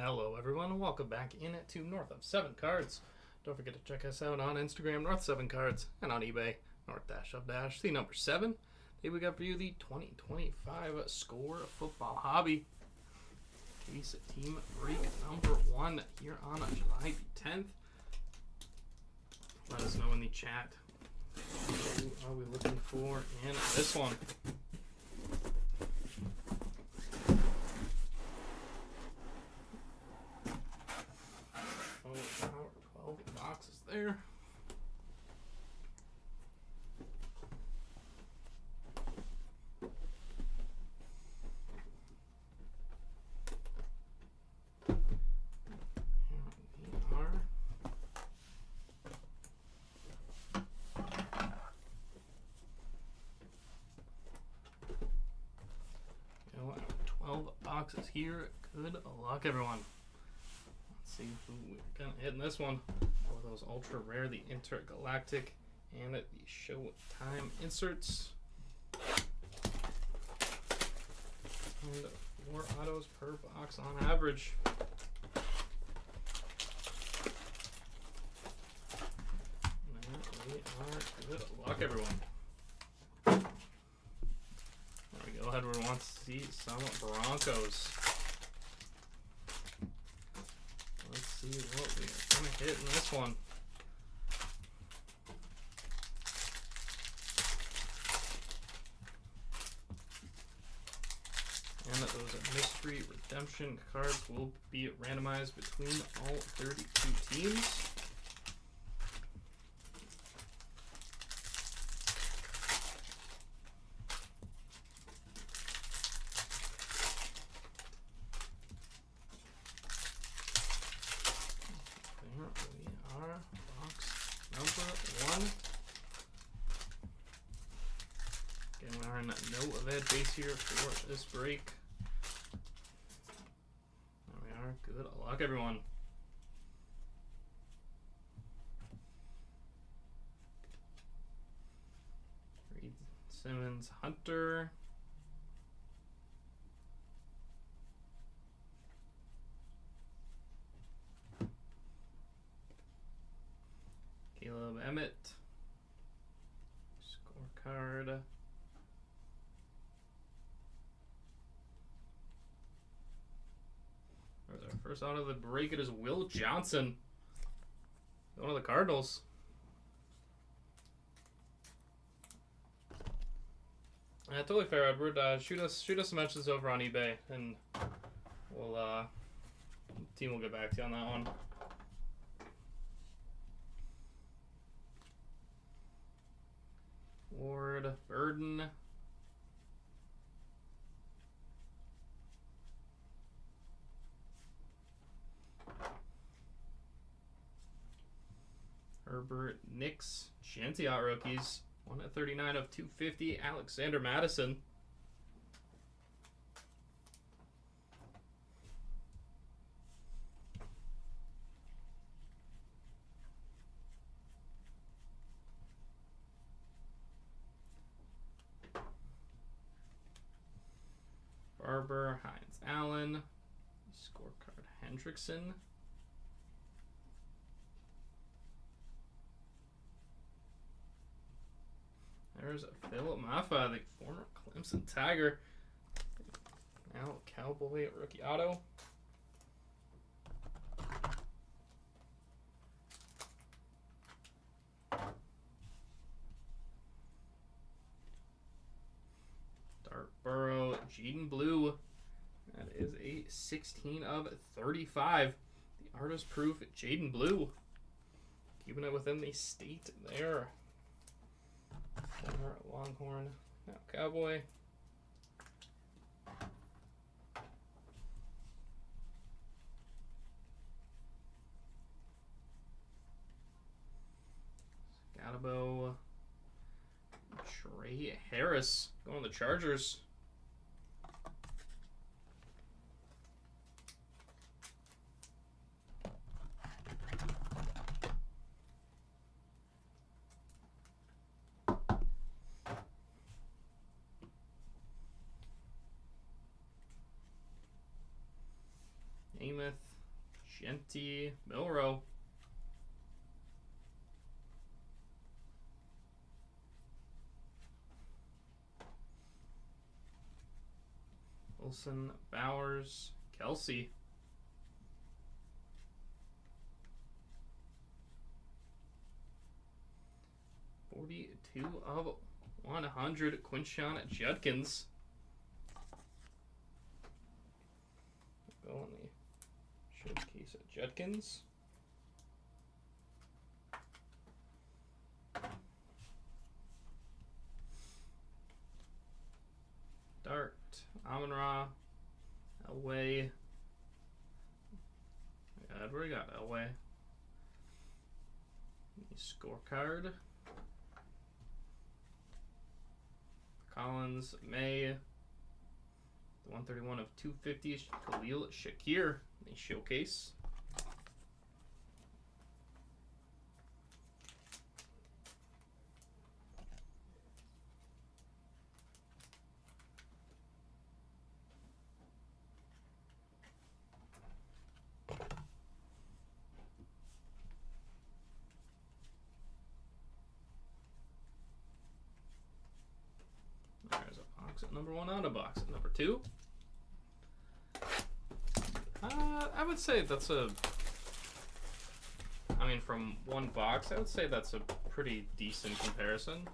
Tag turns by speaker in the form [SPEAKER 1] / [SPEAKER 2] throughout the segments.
[SPEAKER 1] Hello, everyone, and welcome back in to North of 7 Cards. Don't forget to check us out on Instagram, North 7 Cards, and on eBay, North-of-Dash, the number 7. Today we got for you the 2025 Score Football Hobby. Case Team Break number 1 here on July 10th. Let us know in the chat who are we looking for in this one. Oh, 12 boxes there. Boxes here. Good luck, everyone. Let's see who we're gonna hit in this one. For those ultra rare, the Intergalactic and the Showtime inserts. And 4 autos per box on average. And we are good luck, everyone. Edward wants to see some Broncos. Let's see what we are going to hit in this one. And those mystery redemption cards will be randomized between all 32 teams. No event base here for this break. There we are. Good luck, everyone. Reed Simmons, Hunter. Caleb Emmett. Scorecard. First out of the break, it is Will Johnson, one of the Cardinals. Totally fair, Edward. Shoot us some mentions over on eBay, and we'll team will get back to you on that one. Ward, Burden. Herbert, Knicks, Gentiot rookies, 1/39 of 250. Alexander Madison. Barber, Hines Allen, scorecard Hendrickson. There's Philip Maffa, the former Clemson Tiger. Now Cowboy rookie auto. Dart Burrow, Jaden Blue. That is a 16 of 35. The artist proof, Jaden Blue. Keeping it within the state there. Longhorn, now Cowboy. Scatabo, Trey Harris going to the Chargers. Amos, Genty Milrow. Wilson, Bowers, Kelsey. /42 of 100, Quinshon Judkins. Go on the showcase of Judkins. Dart, Amon-Ra, Elway. God, where we got Elway? Scorecard. Collins, May. The 131 of 250, Khalil Shakir, the showcase. There's a box at number 1 on a box at number 2. I would say that's I mean, from one box, I would say that's a pretty decent comparison.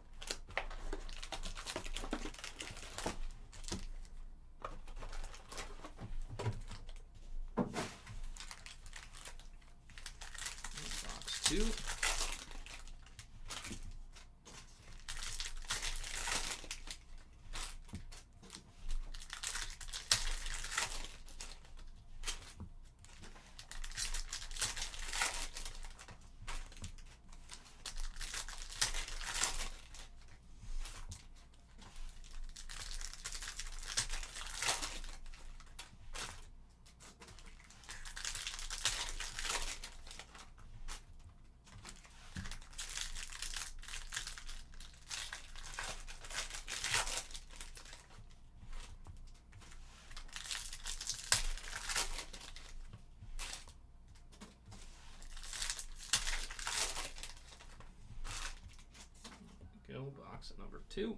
[SPEAKER 1] Box 2. Go box at number 2.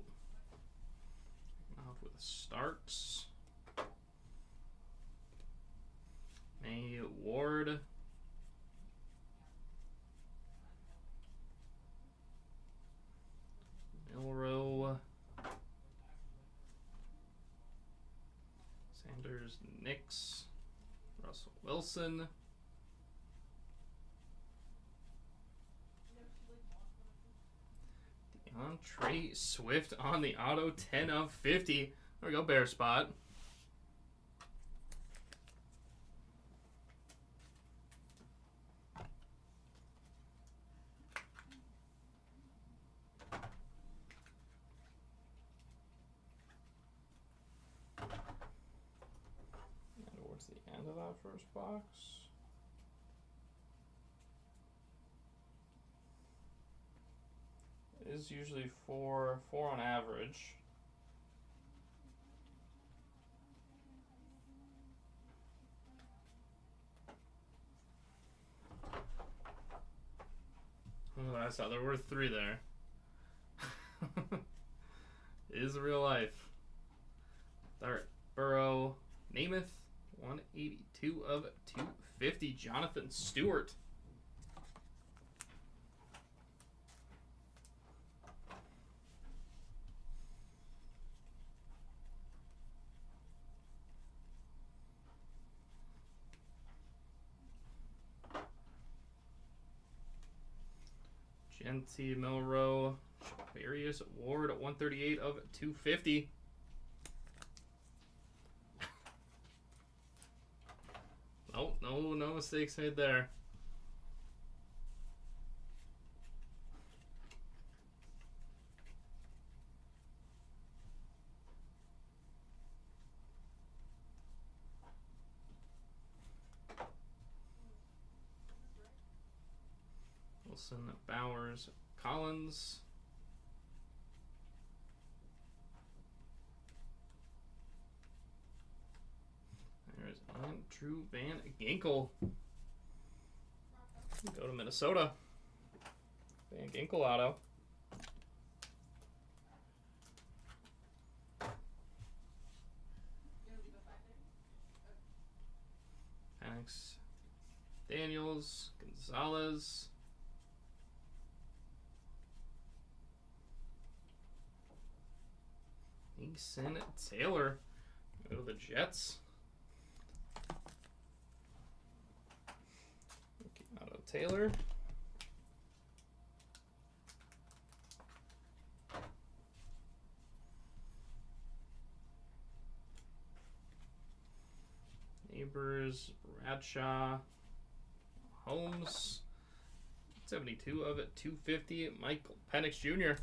[SPEAKER 1] Out with starts. May Ward. Milrow. Sanders, Nix. Russell Wilson. Trey Swift on the auto, 10 of 50. There we go, Bear spot. And towards the end of that first box. Is usually four on average. Oh, I saw there were 3 there. It is real life. Dart, Burrow, Namath, 182 of 250, Jonathan Stewart. Genty Milrow, Various Ward at 138 of 250. Oh, no mistakes made there. Wilson, Bowers, Collins. There's Andrew Van Ginkel. Go to Minnesota. Van Ginkel auto. Penix, Daniels, Gonzalez. Eason, Taylor. Go to the Jets. Auto Taylor. Neighbors, Bradshaw, Holmes, 72 of it, 250. Michael Penix Jr.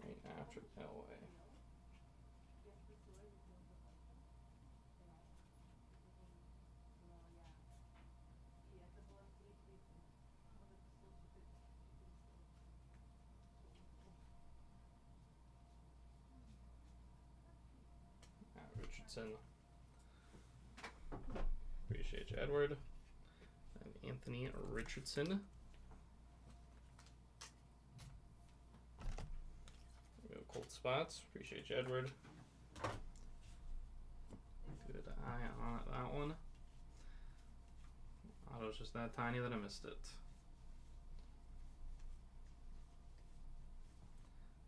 [SPEAKER 1] Right after Elway. Richardson. Appreciate you, Edward. And Anthony Richardson. Go cold spots. Appreciate you, Edward. Good eye on that one. Auto's just that tiny that I missed it.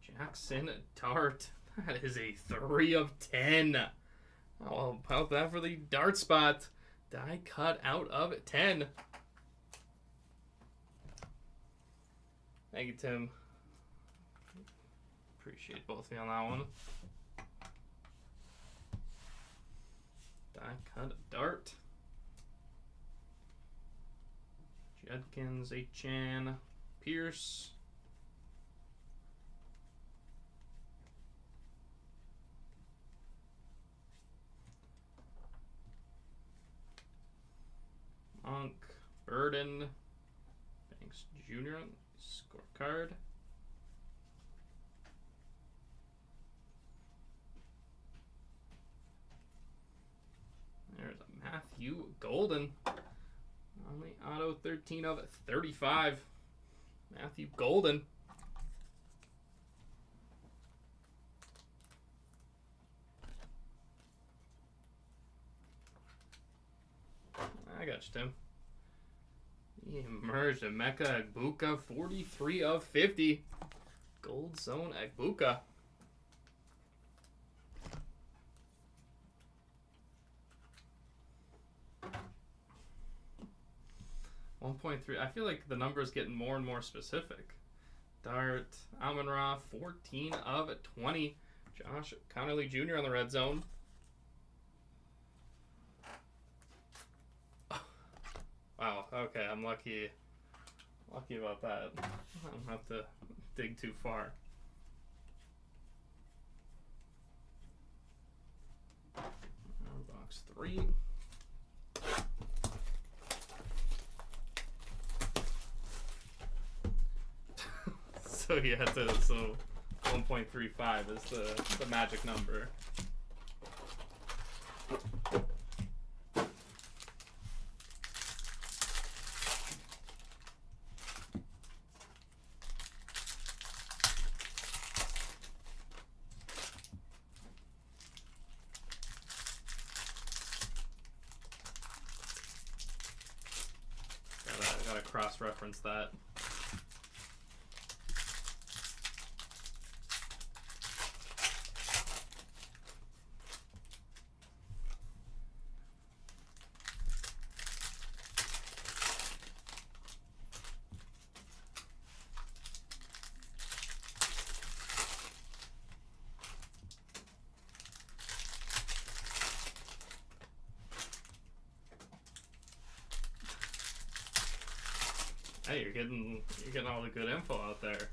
[SPEAKER 1] Jackson Dart. That is a 3 of 10. Oh, how about that for the Dart spot? Die cut out of 10. Thank you, Tim. Appreciate both of you on that one. Die cut Dart. Judkins, Chan, Pierce. Monk, Burden, Banks Jr. Scorecard. There's a Matthew Golden. Only auto 13 of 35. Matthew Golden. I got you, Tim. He emerged Emeka Egbuka, 43 of 50. Gold Zone Egbuka. .3. I feel like the number is getting more and more specific. Dart, Amon-Ra, 14 of 20. Josh Connerly Jr. on the red zone. Wow, okay, I'm lucky about that. I don't have to dig too far. Box 3. So you had to, so 1.35 is the magic number. Gotta cross-reference that. Hey, you're getting all the good info out there.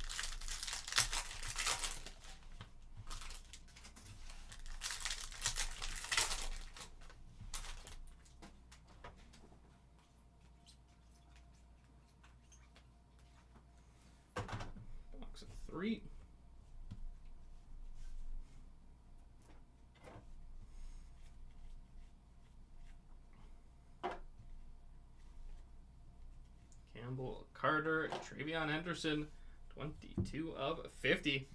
[SPEAKER 1] Box of 3. Campbell Carter, Travion Henderson, 22 of 50.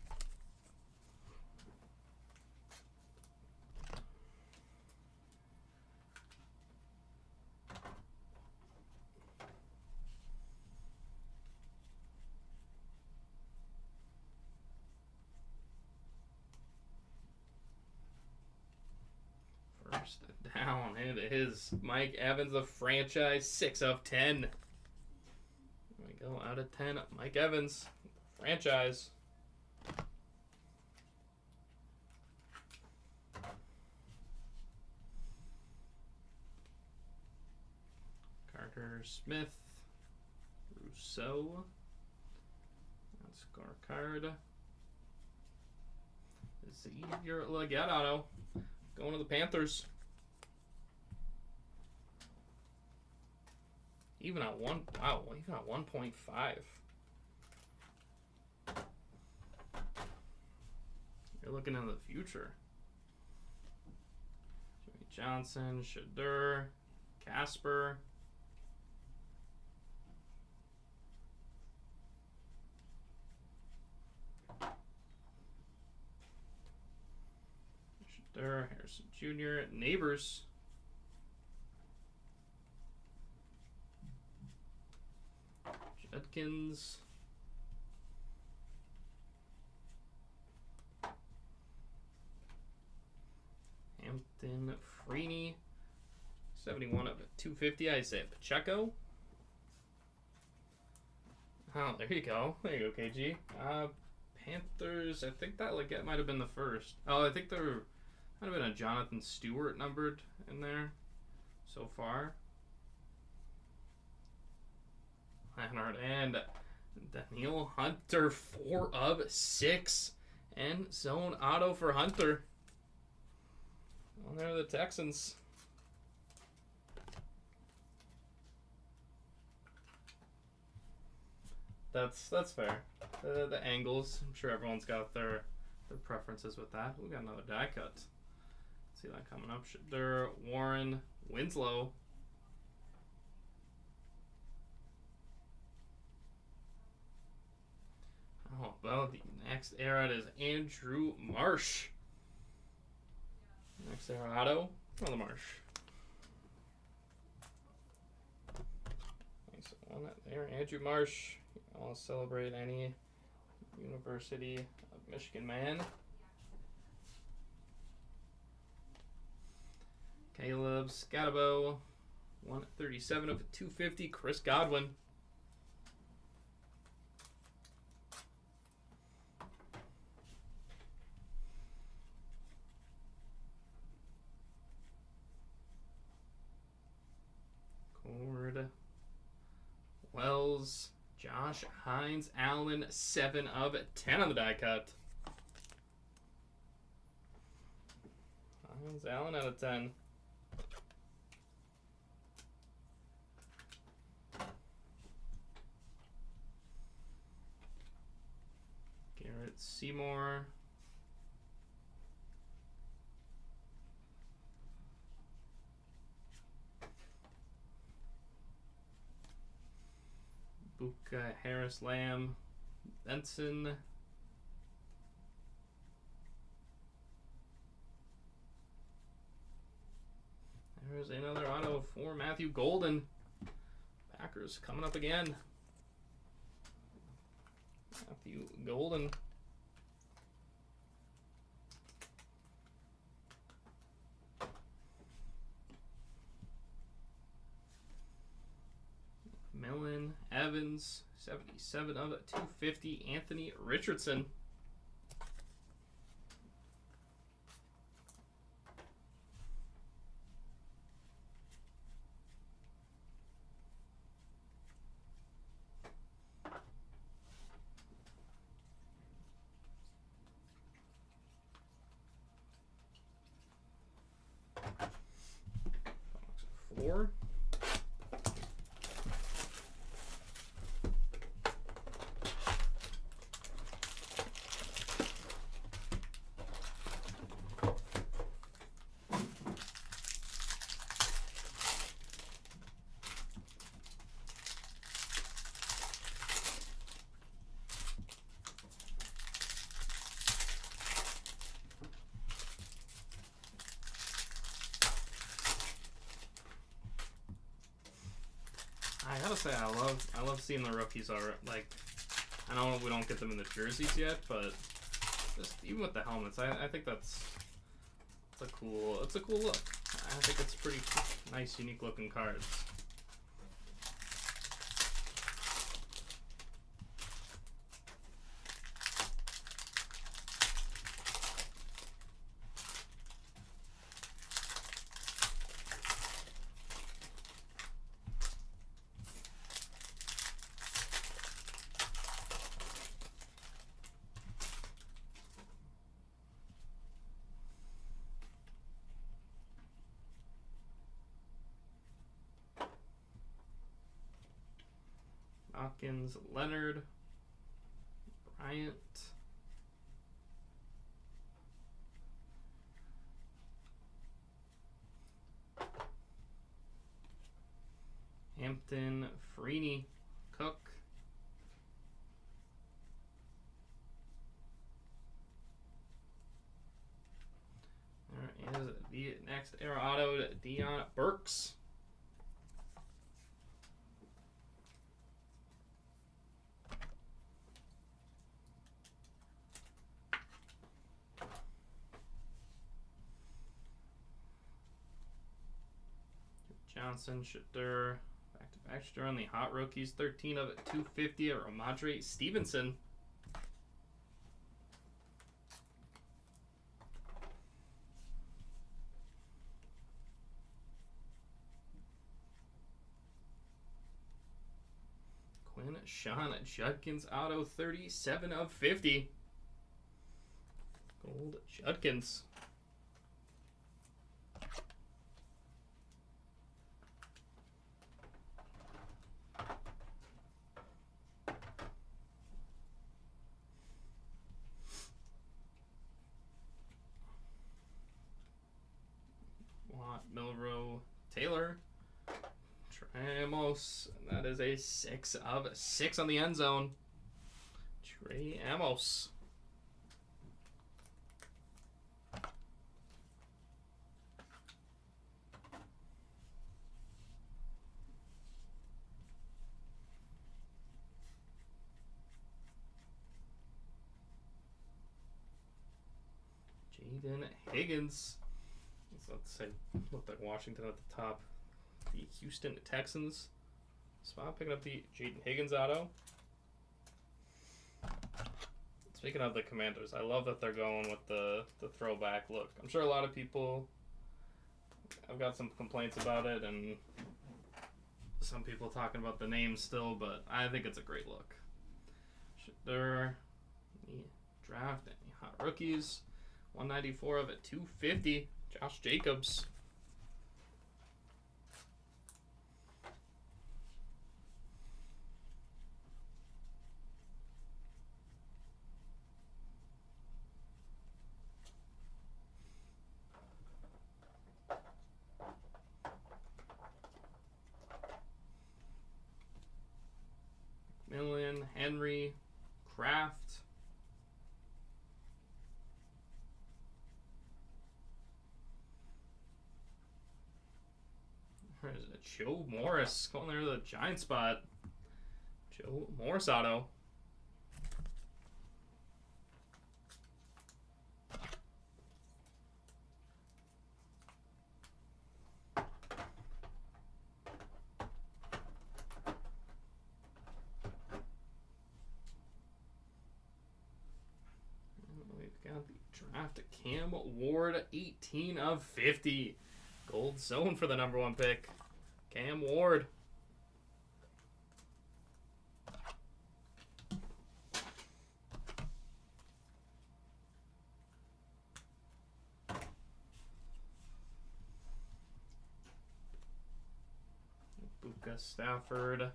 [SPEAKER 1] First down, it is Mike Evans, the franchise, 6 of 10. There we go, out of 10, Mike Evans, franchise. Carter Smith, Rousseau, that's score card. Xavier Legette auto. Going to the Panthers. Even at 1.5. You're looking into the future. Jimmy Johnson, Shadur, Casper. Harrison Jr., Neighbors. Judkins. Hampton Freeney. 71 of 250. Isaiah Pacheco. Oh, there you go. There you go, KG. Panthers. I think that Legette might have been the first. Oh, I think there might have been a Jonathan Stewart numbered in there so far. Leonard and Daniel Hunter, 4 of 6. And zone auto for Hunter. Well, there are the Texans. That's fair. The angles, I'm sure everyone's got their preferences with that. We got another die cut. See that coming up. Shadur, Warren, Winslow. How about the next era is Andrew Marsh. Next era auto for the Marsh. Nice one there, Andrew Marsh. I'll celebrate any University of Michigan man. Caleb Scatabo, 137 of 250. Chris Godwin. Cord. Wells. Josh Hines Allen, 7 of 10 on the die cut. Hines Allen out of 10. Garrett Seymour. Buka Harris Lamb. Benson. There's another auto for Matthew Golden. Packers coming up again. Matthew Golden. Millen, Evans, 77 of 250. Anthony Richardson. Box 4. I gotta say, I love seeing the rookies are like. I know we don't get them in the jerseys yet, but just even with the helmets, I think it's a cool look. I think it's pretty nice, unique looking cards. Hopkins, Leonard, Bryant, Hampton, Freeney, Cook, there is the next Aero Auto, Dion Burks. Johnson, Shitter, back-to-back Shitter on the Hot Rookies, 13 of 250 of Ramadre Stevenson. Quinn Sean Judkins auto, 37 of 50. Gold Judkins. Milrow, Taylor, Tramos, and that is a 6 of 6 on the end zone. Trey Amos. Jaden Higgins. Let's say, looked like Washington at the top. The Houston Texans spot, picking up the Jaden Higgins auto. Speaking of the Commanders, I love that they're going with the throwback look. I'm sure a lot of people, I've got some complaints about it, and some people talking about the name still, but I think it's a great look. They're the draft and the Hot Rookies, 194 of it, 250. Josh Jacobs. McMillan, Henry, Kraft. There's a Joe Morris going there to the Giant spot. Joe Morris auto. We've got the draft Cam Ward, 18 of 50. Gold zone for the #1 pick. Cam Ward. Buka Stafford,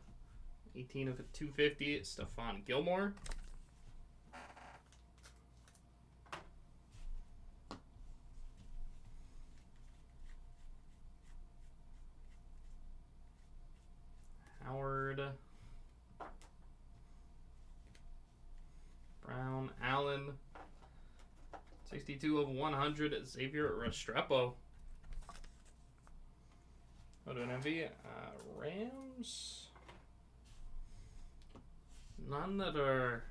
[SPEAKER 1] 18 of 250. Stephon Gilmore. Howard, Brown, Allen, 62 of 100. Xavier Restrepo. Go to an MV. Rams. None that are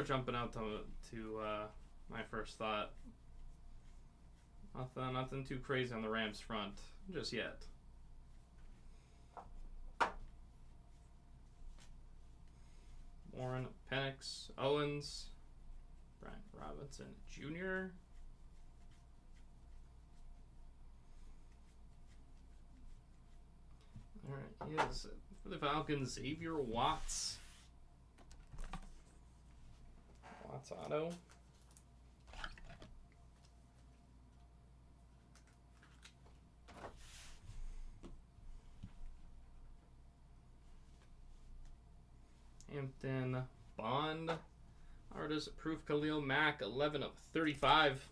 [SPEAKER 1] jumping out to my first thought. Nothing too crazy on the Rams front just yet. Warren, Penix, Owens, Brian Robinson Jr. All right, he is for the Falcons. Xavier Watts. Watts auto. Hampton Bond. Artist Proof Khalil Mack, 11 of 35.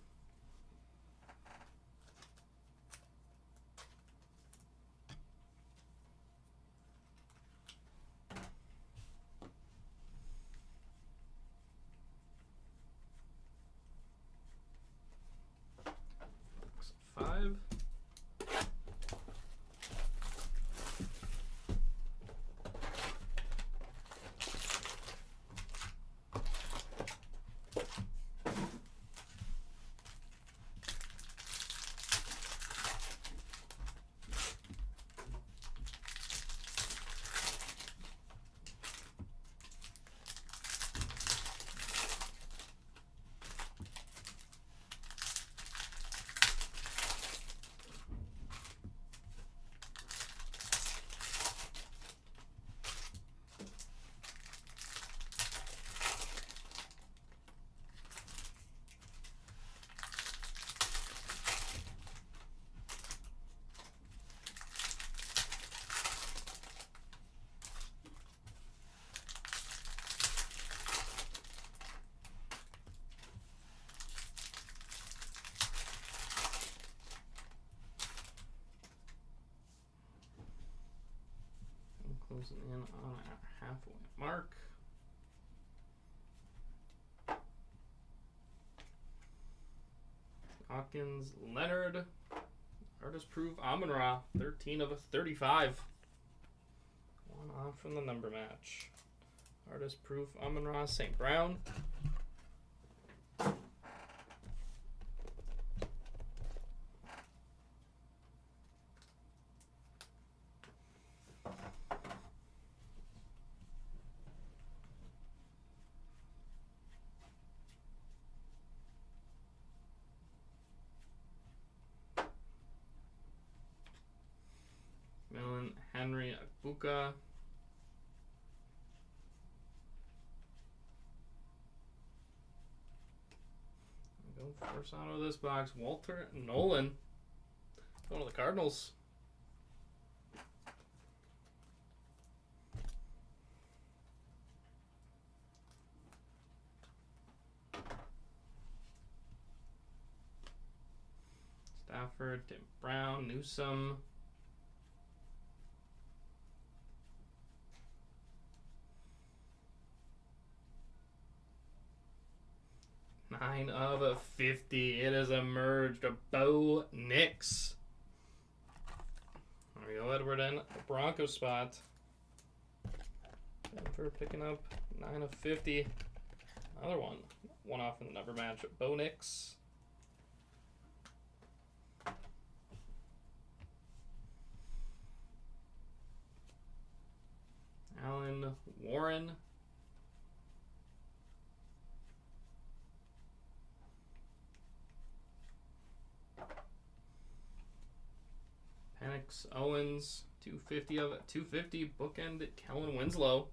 [SPEAKER 1] Five. Closing in on our halfway mark. Hawkins, Leonard, Artist Proof, Amon-Ra, 13 of 35. One off from the number match. Artist Proof, Amon-Ra, St. Brown. Millen, Henry, Agbuka. Go first out of this box. Walter Nolan. Going to the Cardinals. Stafford, Tim Brown, Newsome. Nine of 50. It has emerged. Bo Nix. There we go, Edward in the Bronco spot. Denver picking up 9 of 50. Another one. One off in the number match. Bo Nix. Alan Warren. Penix, Owens, 250 of it. 250 bookend Kellen Winslow.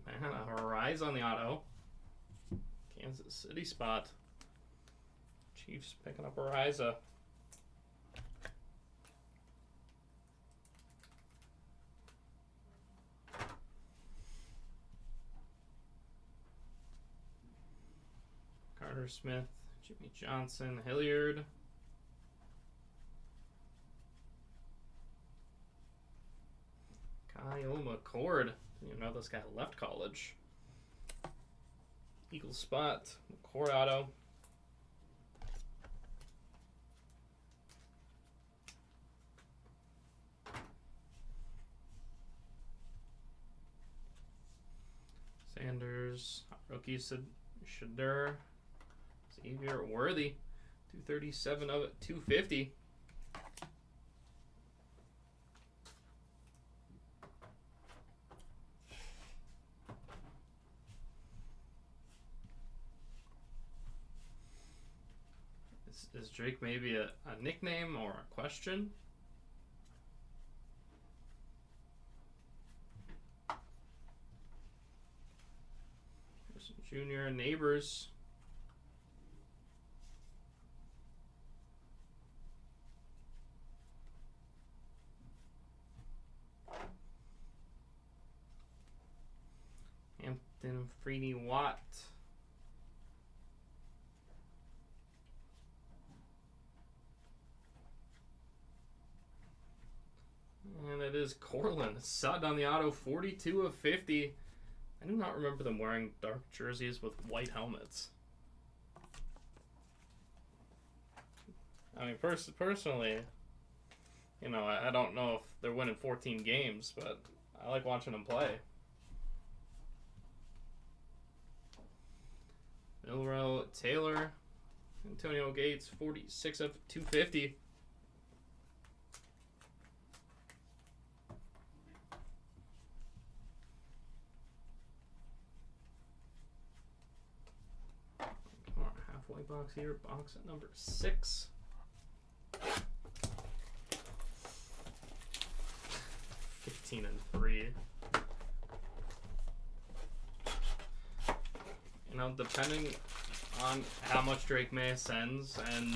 [SPEAKER 1] Man, a rise on the auto. Kansas City spot. Chiefs picking up Ariza. Carter Smith, Jimmy Johnson, Hilliard. Kyle McCord. Didn't even know this guy left college. Eagle spot, core auto. Sanders, rookie Shadur, Xavier Worthy, 237 of it, 250. Is Drake maybe a nickname or a question? Junior Neighbors. Hampton Freeney Watt. And it is Cortland Sutton on the auto, 42 of 50. I do not remember them wearing dark jerseys with white helmets. I mean, personally, you know, I don't know if they're winning 14 games, but I like watching them play. Milroe Taylor, Antonio Gates, 46 of 250. Halfway box here, box at number 6. $15 and $3. You know, depending on how much Drake May sends and,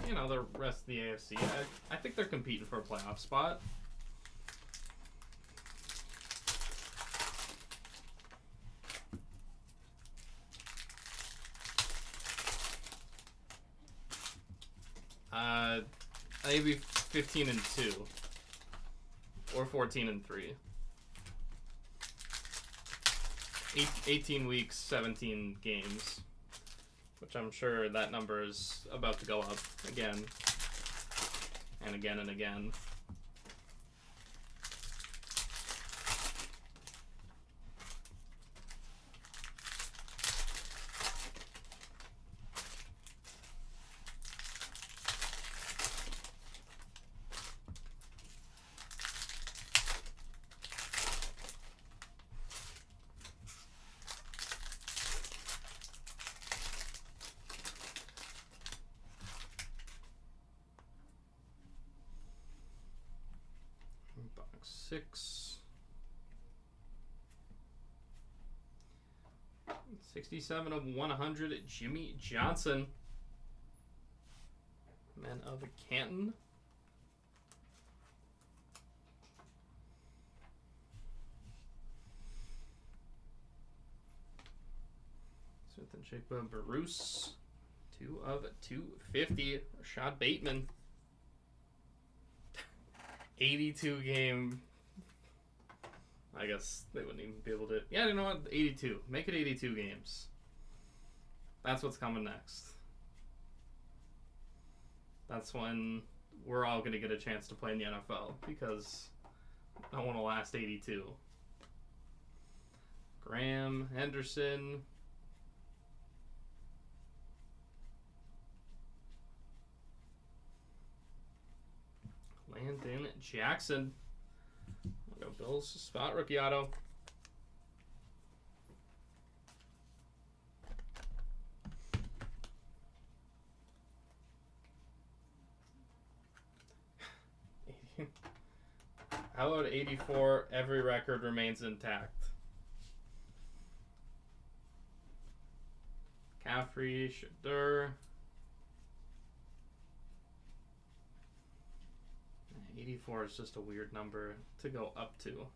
[SPEAKER 1] you know, the rest of the AFC, I think they're competing for a playoff spot. Maybe 15 and 2 or 14 and 3. 18 weeks, 17 games, which I'm sure that number is about to go up again and again and again. Box 6. 67 of 100, Jimmy Johnson. Men of Canton. Smith and Jigba Bruce. 2 of 250, Rashad Bateman. 82 game. I guess they wouldn't even be able to. Yeah, you know what? 82. Make it 82 games. That's what's coming next. That's when we're all going to get a chance to play in the NFL because no one will last 82. Graham, Henderson. Landon Jackson. We'll go Bills spot rookie auto. How about 84? Every record remains intact. Caffrey, Shadur. 84 is just a weird number to go up to.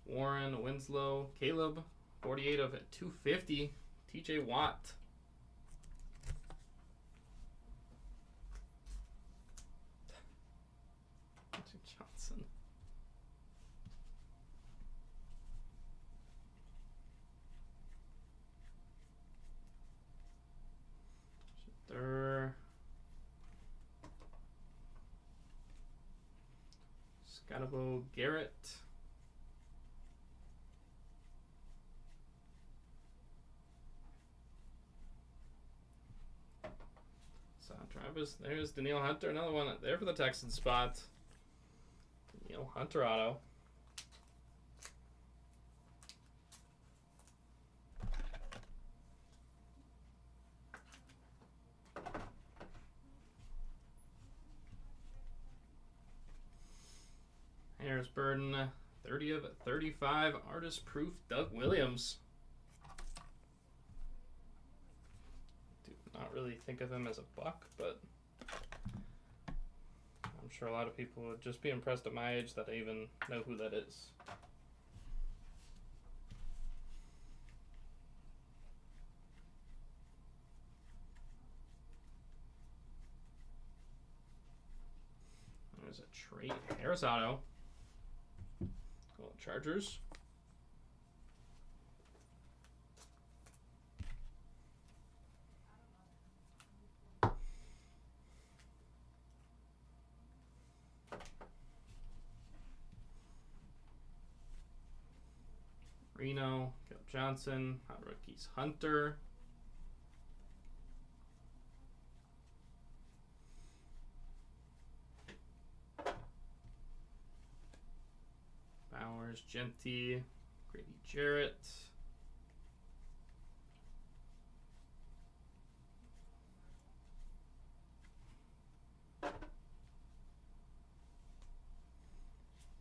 [SPEAKER 1] Warren, Winslow, Caleb, 48 of 250. TJ Watt. Johnson. Scotabo Garrett. Travis, there's Danielle Hunter, another one there for the Texans spot. Danielle Hunter auto. Harris Burden, 30 of 35, artist proof, Doug Williams. Do not really think of him as a buck, but I'm sure a lot of people would just be impressed at my age that I even know who that is. There's a Trey Harris auto. Chargers. Reno, Caleb Johnson, Hot Rookies Hunter. Bowers, Genty, Grady Jarrett.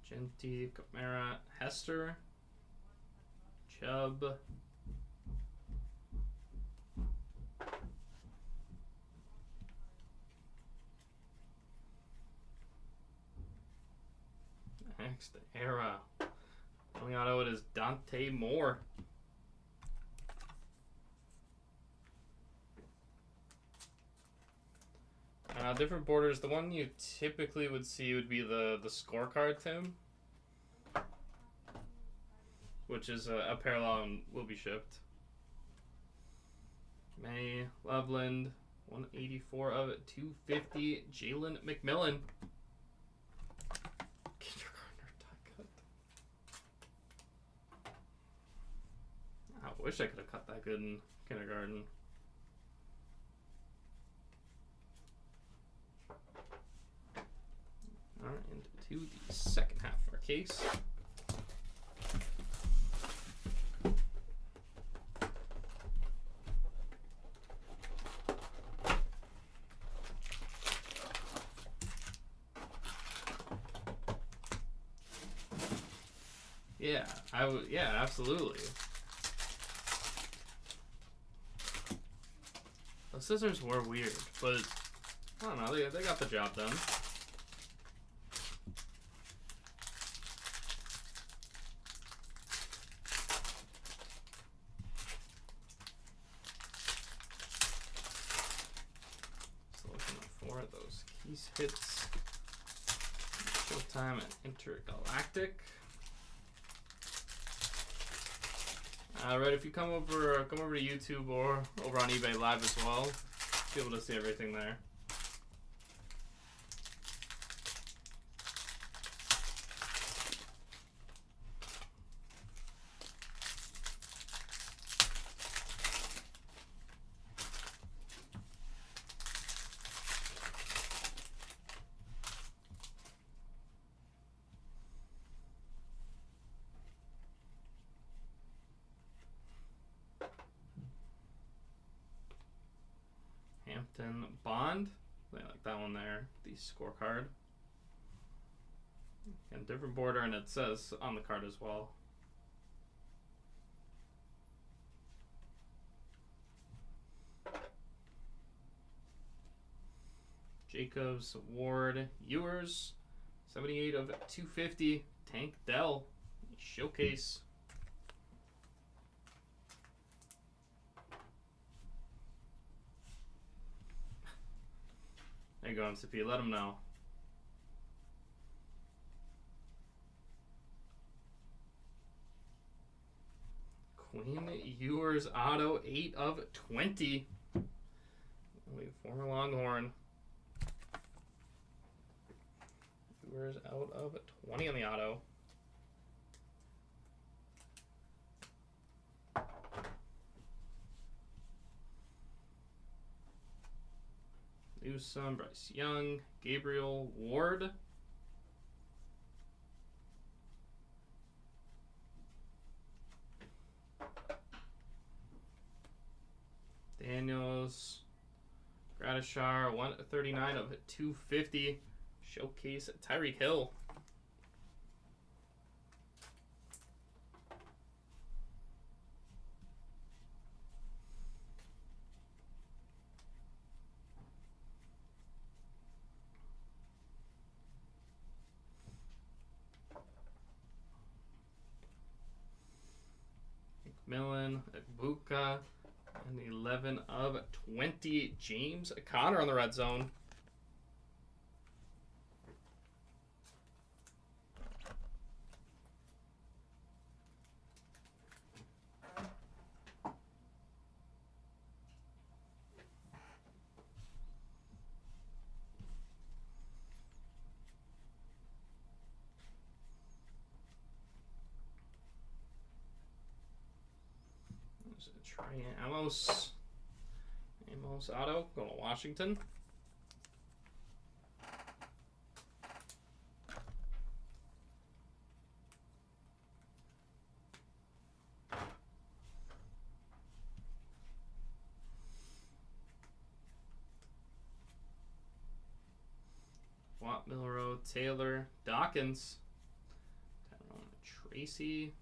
[SPEAKER 1] Genty, Kamara, Hester, Chubb. Next era. Coming auto, it is Dante Moore. Different borders. The one you typically would see would be the scorecard, Tim, which is a parallel and will be shipped. May, Loveland, 184 of it, 250. Jalen McMillan. I wish I could have cut that good in kindergarten. All right, into the second half of our case. Yeah, I would. Yeah, absolutely. The scissors were weird, but I don't know. They got the job done. So looking for those keys hits. Showtime and Intergalactic. Right, if you come over to YouTube or over on eBay Live as well, you'll be able to see everything there. Hampton Bond. I like that one there. The scorecard. And different border, and it says on the card as well. Jacobs, Ward, Ewers, 78 of 250. Tank Dell, showcase. There you go, MCP. Let them know. Quinn Ewers auto, 8 of 20. Former Longhorn. Ewers out of 20 on the auto. Newsome, Bryce Young, Gabriel Ward. Daniels, Gradishar, 139 of 250. Showcase Tyreek Hill. McMillan, Ibuka, and 11 of 20. James Conner on the red zone. Trey Amos auto going to Washington. Watt, Milrow, Taylor, Dawkins, Tracy.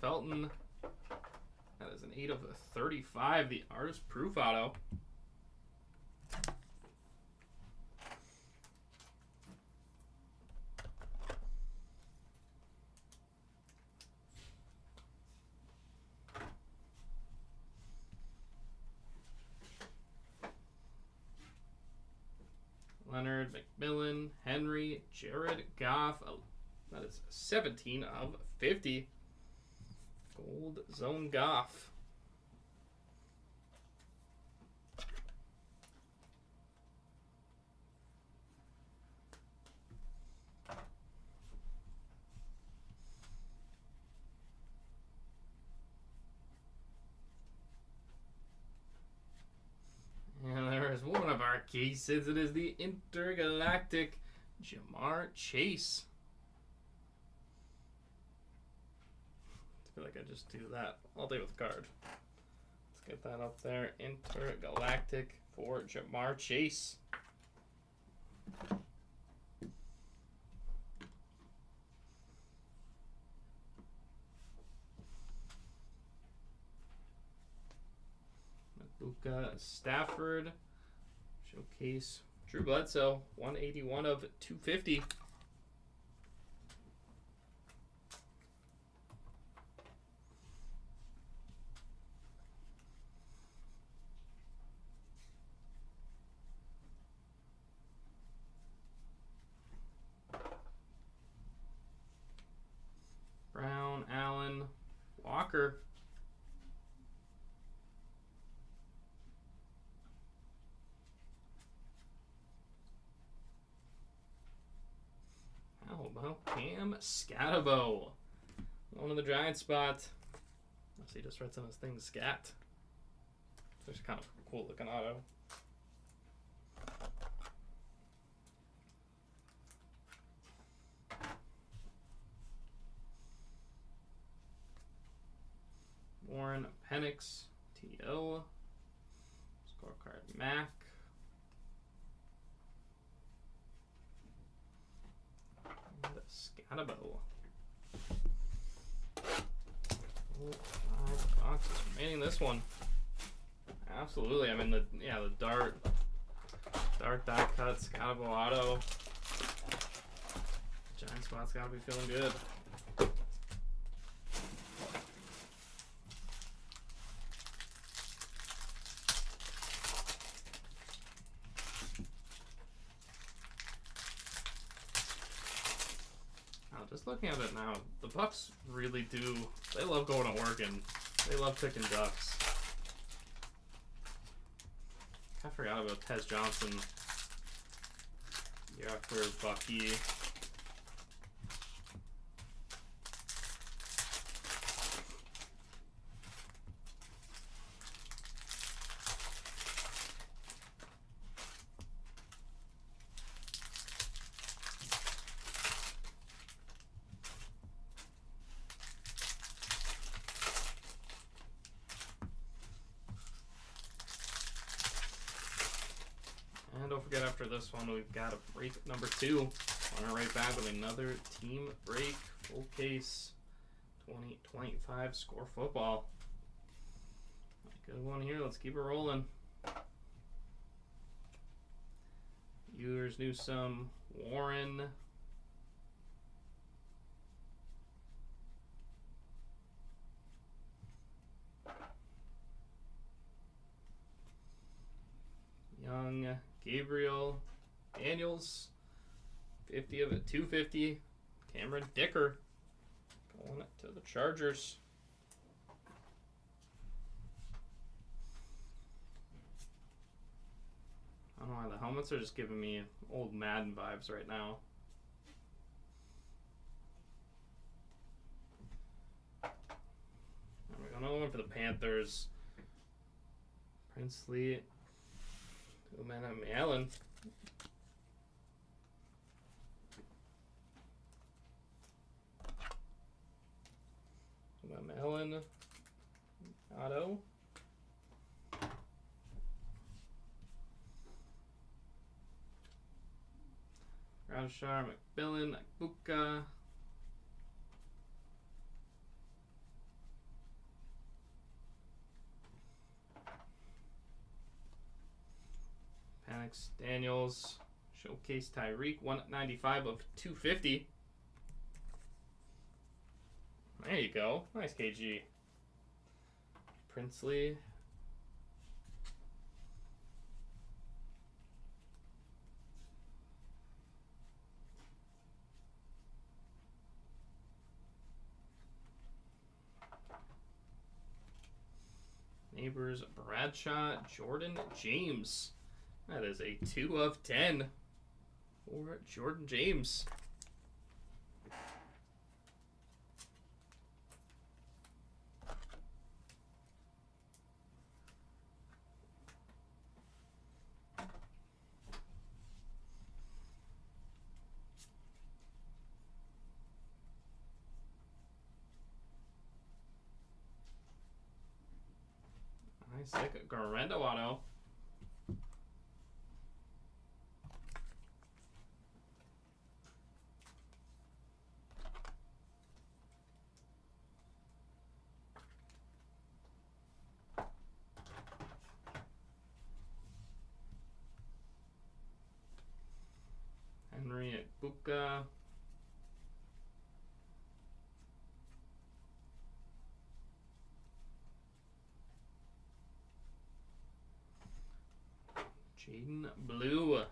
[SPEAKER 1] Felton. That is an 8 of 35. The artist proof auto. Leonard, McMillan, Henry, Jared Goff. That is 17 of 50. Gold Zone Goff. And there is one of our cases. It is the Intergalactic Ja'Marr Chase. I feel like I just do that all day with the card. Let's get that up there. Intergalactic for Ja'Marr Chase. Mabuka Stafford. Showcase Drew Bledsoe. 181 of 250. Brown, Allen, Walker. How about Cam Scatabo? One of the Giant spot. Unless he just writes on his thing Scat. It's kind of a cool looking auto. Warren Penix, T.O. Scorecard Mac. And Scatabo. 5 boxes remaining. This one. Absolutely. I mean, the dart die cut, Scatabo auto. Giant spot's got to be feeling good. Just looking at it now, the Bucks really do. They love going to work and they love picking ducks. I forgot about Tez Johnson. Year after Bucky. And don't forget, after this one, we've got a break number 2. On our right back with another team break, full case, 2025 Score Football. Good one here. Let's keep it rolling. Ewers, Newsome, Warren. Young, Gabriel, Daniels, 50 of it, 250. Cameron Dicker going to the Chargers. I don't know why the helmets are just giving me old Madden vibes right now. And we got another one for the Panthers. Princely, Umena Allen. Allen, Otto. Rashard, McMillan, Buka. Panics, Daniels. Showcase Tyreek, 195 of 250. There you go. Nice KG. Princely. Neighbors, Bradshaw, Jordan James. That is a 2 of 10 for Jordan James. Nice, like a Garendo auto. Henry Buka. Jaden Blue.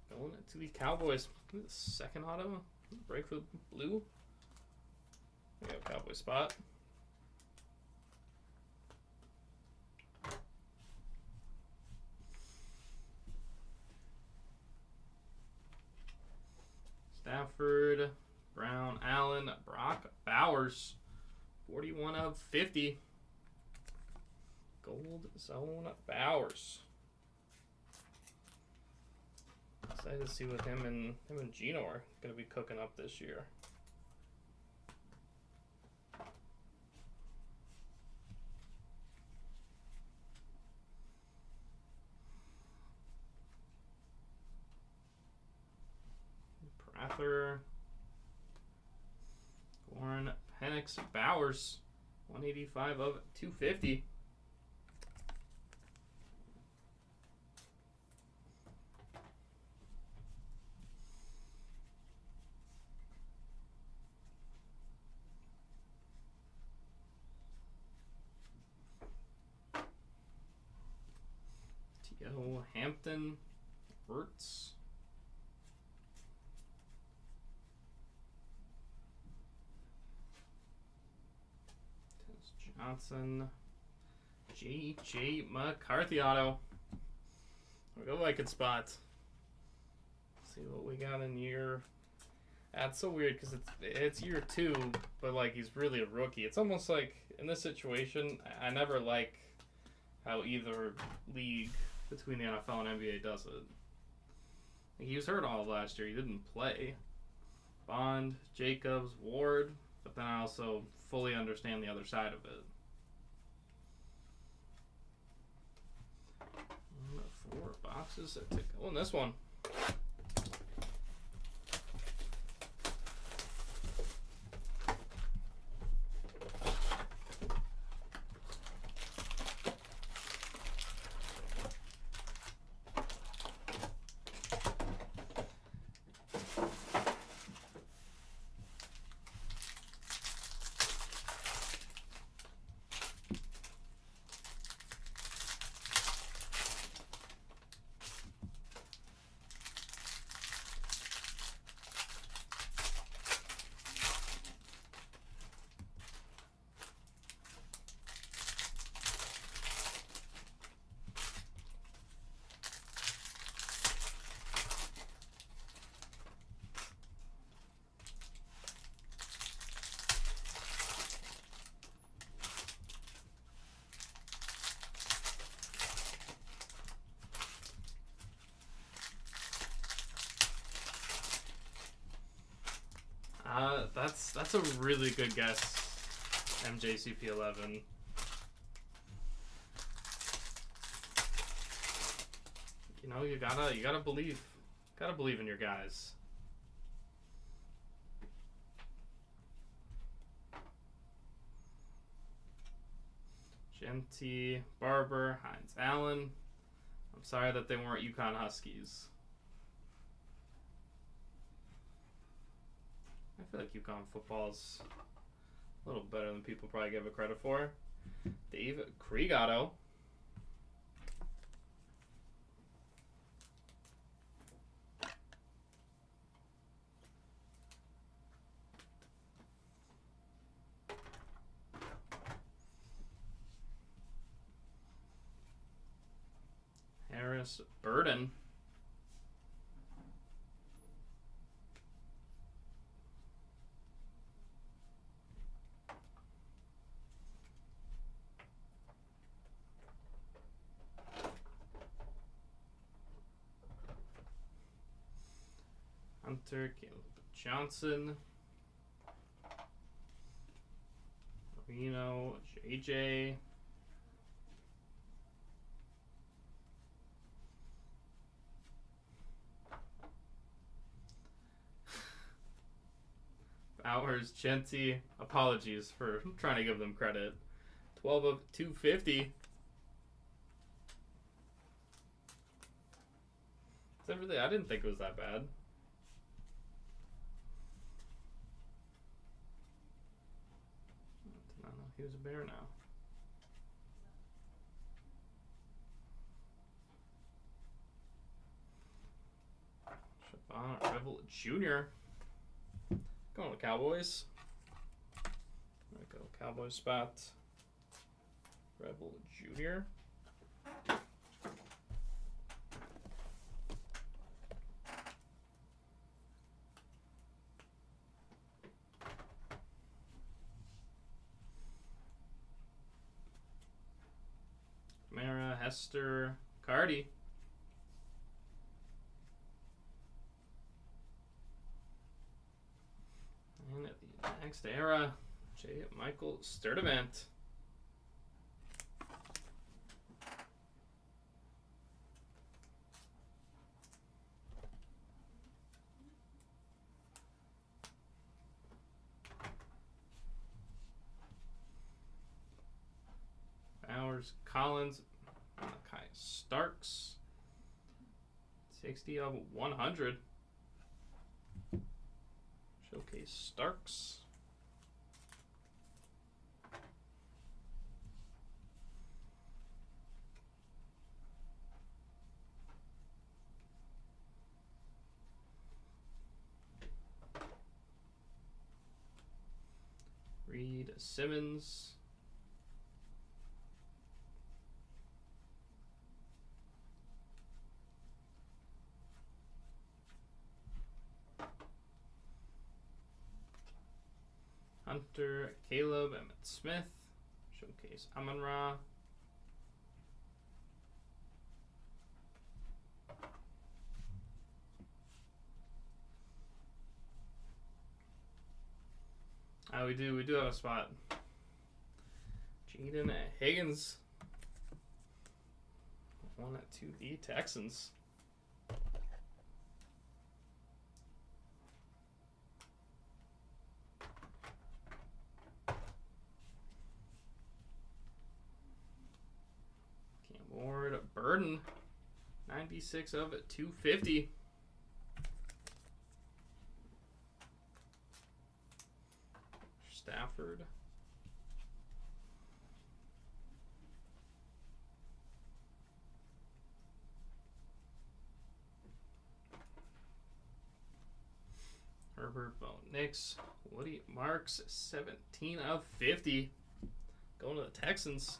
[SPEAKER 1] Going to the Cowboys. The second auto. Break for Blue. We have Cowboy spot. Stafford, Brown, Allen, Brock Bowers, 41 of 50. Gold Zone Bowers. Excited to see what him and Gino are going to be cooking up this year. Prather, Warren, Penix, Bowers, 185 of 250. T.O. Hampton, Wirtz. Johnson, J.J. McCarthy auto. We'll go Vikings spots. See what we got in year. That's so weird because it's year 2, but like he's really a rookie. It's almost like in this situation, I never like how either league between the NFL and NBA does it. Like, he was hurt all of last year. He didn't play. Bond, Jacobs, Ward, but then I also fully understand the other side of it. 4 boxes that take. Oh, and this one. That's a really good guess, MJCP11. You know, you gotta believe in your guys. Genty, Barber, Hines Allen. I'm sorry that they weren't UConn Huskies. I feel like UConn football's a little better than people probably give it credit for. Dave Krigato. Harris Burden. Hunter, Caleb Johnson, Marino, JJ, Bowers, Genty. Apologies for trying to give them credit. 12 of 250. Is that really? I didn't think it was that bad. He was a Bear now. Shavon Revel Jr. Going with Cowboys. There we go. Cowboys spot. Revel Jr. Mara, Hester, Cardi. And at the next era, J. Michael Sturdivant. Bowers, Collins, Malachi Starks. 60 of 100. Showcase Starks. Reed Simmons. Hunter, Caleb, Emmett Smith. Showcase Amon-Ra. We do have a spot. Jaden Higgins. One to the Texans. Cam Ward, Burden. 96 of 250. Stafford. Herbert, Bo Nix, Woody Marks, 17 of 50. Going to the Texans.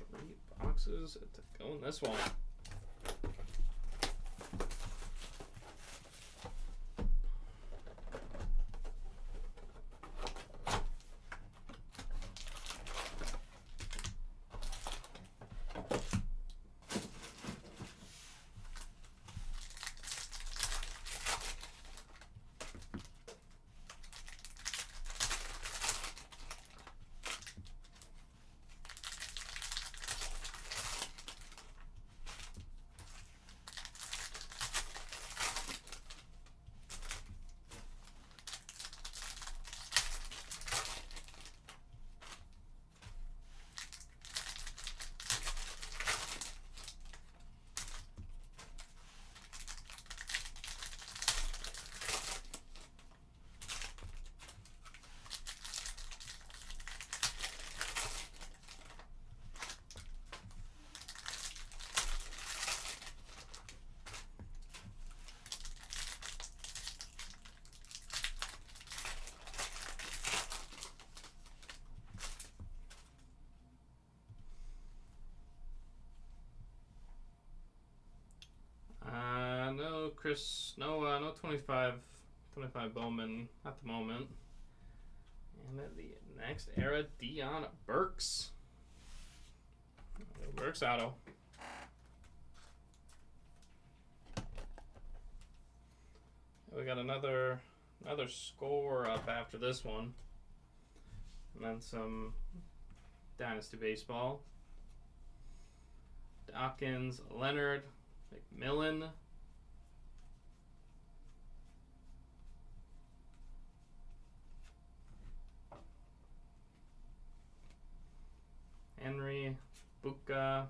[SPEAKER 1] Three boxes to go in this one. No 25 Bowman at the moment. And at the next era, Dion Burks. Burks auto. We got another score up after this one. And then some Dynasty Baseball. Dawkins, Leonard, McMillan. Henry, Buka,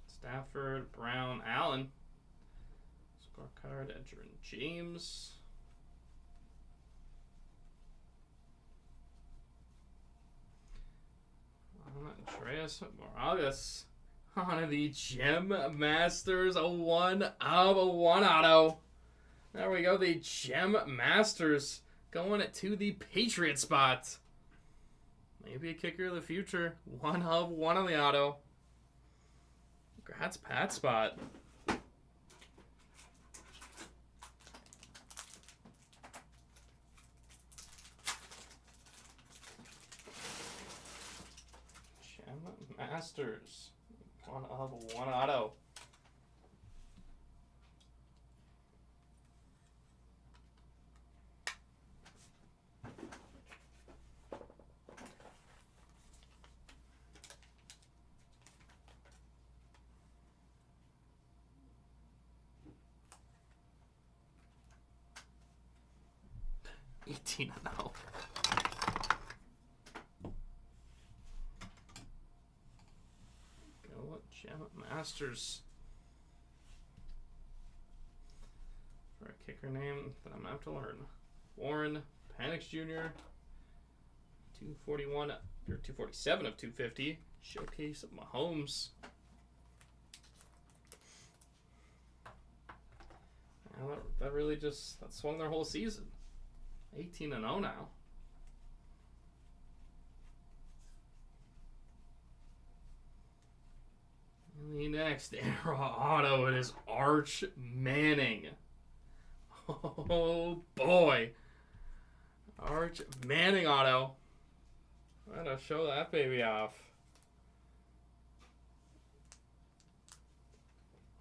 [SPEAKER 1] Stafford, Brown, Allen, scorecard, Edgerrin James, Andreas Morales. On the Gem Masters, a 1 of 1 auto. There we go, the Gem Masters going to the Patriot spot. Maybe a kicker of the future. 1 of 1 on the auto. Congrats, Pat spot. Gem Masters. 1 of 1 auto. $18 now. Gem Masters. For a kicker name that I'm going to have to learn. Warren Penix Jr., 241 or 247 of 250. Showcase of Mahomes. Well, that really just swung their whole season. 18-0 now. And the next Era auto, it is Arch Manning. Oh boy. Arch Manning auto. Gotta show that baby off.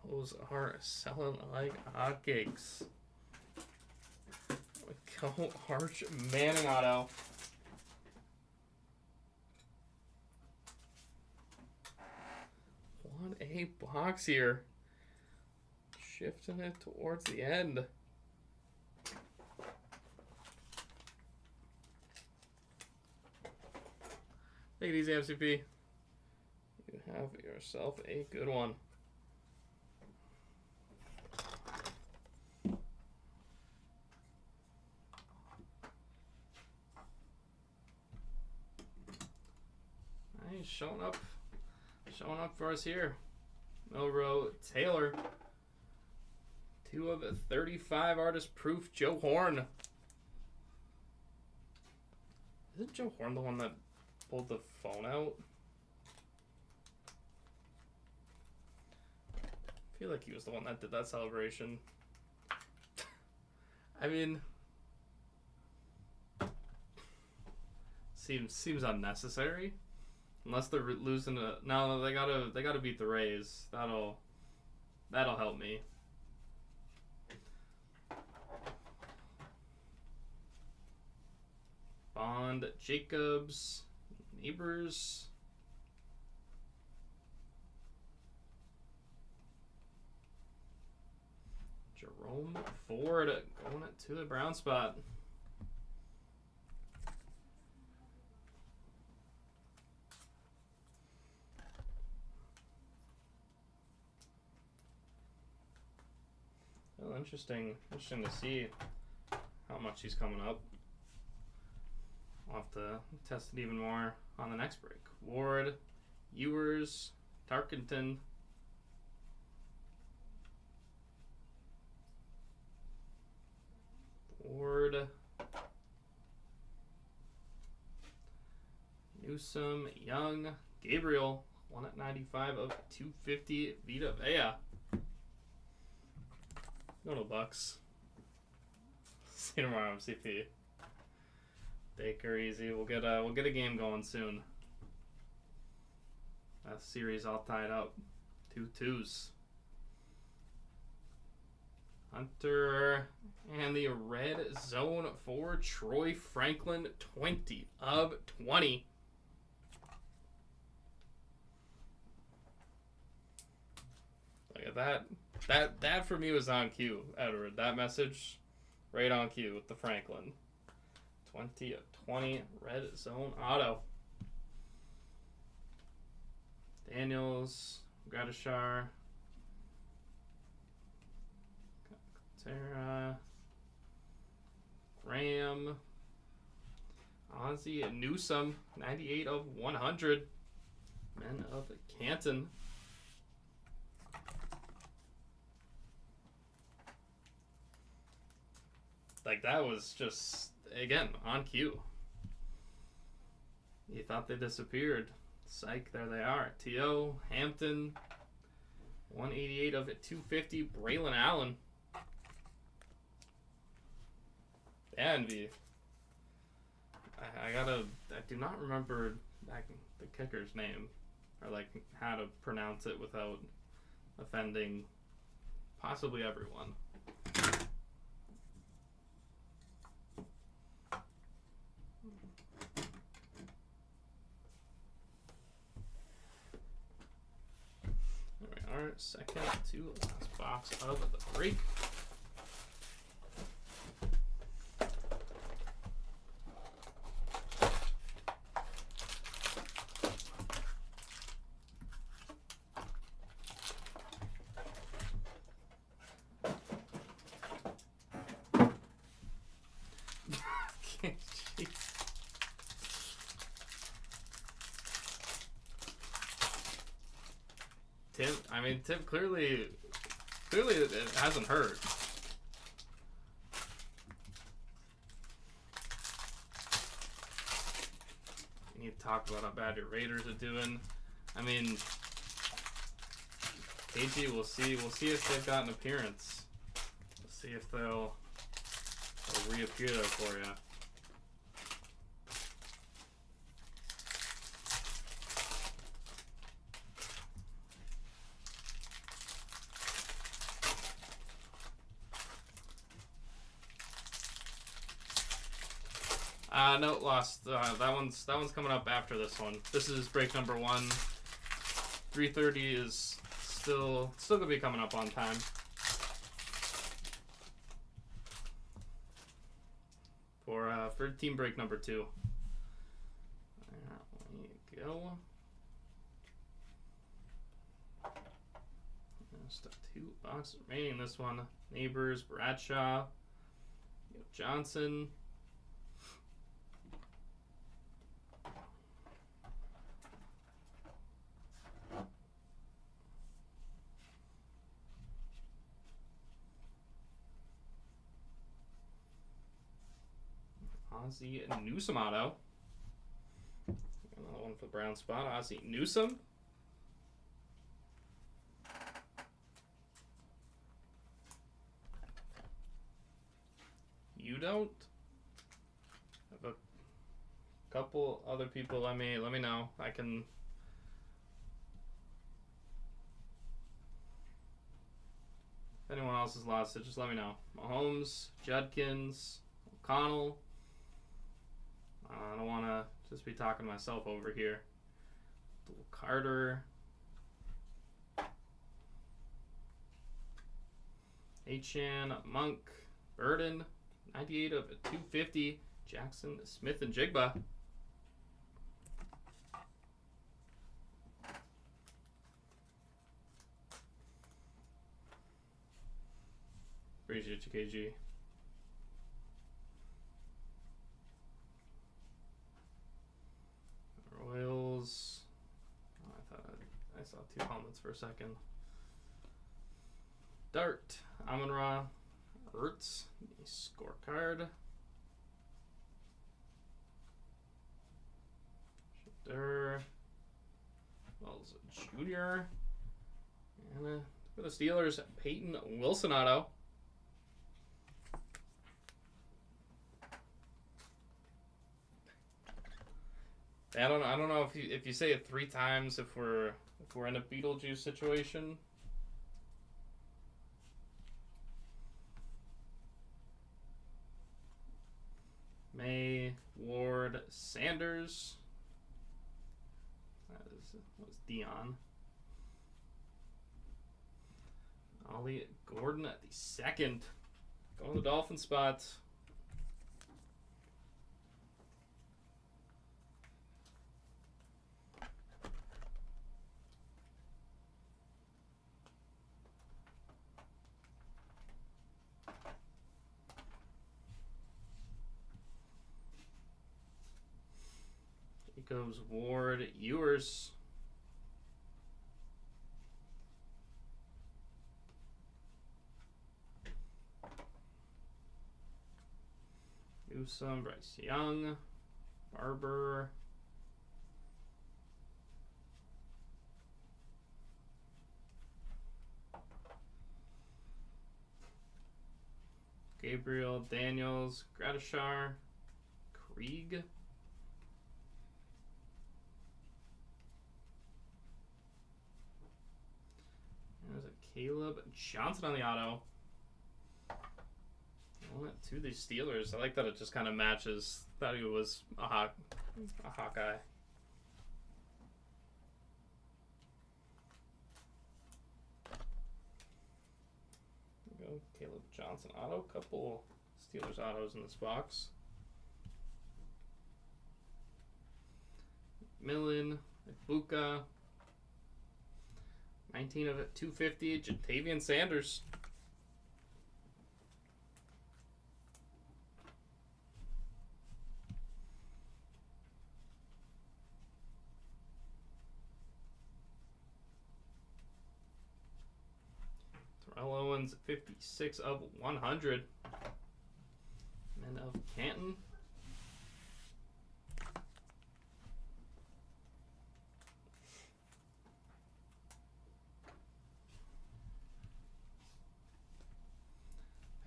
[SPEAKER 1] Those are selling like hotcakes. Go Arch Manning auto. What a box here. Shifting it towards the end. Take it easy, MCP. You have yourself a good one. Nice, showing up for us here. Milroe Taylor. 2 of 35 artist proof. Joe Horn. Isn't Joe Horn the one that pulled the phone out? I feel like he was the one that did that celebration. I mean, seems unnecessary. Unless they're losing a no, they gotta beat the Rays. That'll help me. Bond, Jacobs, Neighbors. Jerome Ford going to the brown spot. Well, interesting to see how much he's coming up. I'll have to test it even more on the next break. Ward, Ewers, Tarkenton. Ward, Newsom, Young, Gabriel, 1 at 95 of 250. Vita Vea. Go to Bucks. See you tomorrow, MCP. Take her easy. We'll get a game going soon. That series all tied up. 2-2s. Hunter and the red zone for Troy Franklin, 20 of 20. Look at that. That for me was on cue, Edward. That message, right on cue with the Franklin. 20 of 20, red zone auto. Daniels, Gradishar, Sarah, Graham, Ozzie and Newsom, 98 of 100. Men of Canton. Like, that was just, again, on cue. You thought they disappeared. Psych, there they are. T.O., Hampton, 188 of it, 250. Braylon Allen. Danby. I do not remember the kicker's name, or like how to pronounce it without offending possibly everyone. There we are, second to last box of the break. Tim, I mean, Tim clearly it hasn't hurt. You need to talk about how bad your Raiders are doing. I mean, KG, we'll see if they've got an appearance. We'll see if they'll reappear there for you. No, lost. That one's coming up after this one. This is break number 1. 330 is still gonna be coming up on time. For team break number 2. There you go. Just 2 boxes remaining in this one. Neighbors, Bradshaw, Johnson. Ozzie Newsome auto. Another one for the brown spot. Ozzie Newsome. You don't? Have a couple other people. Let me know. I can. If anyone else has lost it, just let me know. Mahomes, Judkins, O'Connell. I don't want to just be talking to myself over here. Carter. Achan, Monk, Burden. 98 of 250. Jackson, Smith, and Jigba. Appreciate you, KG. Royals. Oh, I thought I saw 2 helmets for a second. Dart, Amon-Ra, Ertz, scorecard. Shadur, Wells Jr. And for the Steelers, Peyton Wilson auto. I don't know if you say it 3 times if we're in a Beetlejuice situation. May, Ward, Sanders. That was Dion. Ollie Gordon at the 2nd. Going to the Dolphin spot. Goes Ward, Ewers. Newsome, Bryce Young, Barber. Gabriel, Daniels, Gradishar, Krieg. There's a Caleb Johnson on the auto. To the Steelers. I like that it just kind of matches. Thought he was a Hawkeye. There we go. Caleb Johnson auto. Couple Steelers autos in this box. Millen, Ibuka. 19 of it, 250. Jatavian Sanders. Bruins, 56 of 100. Men of Canton.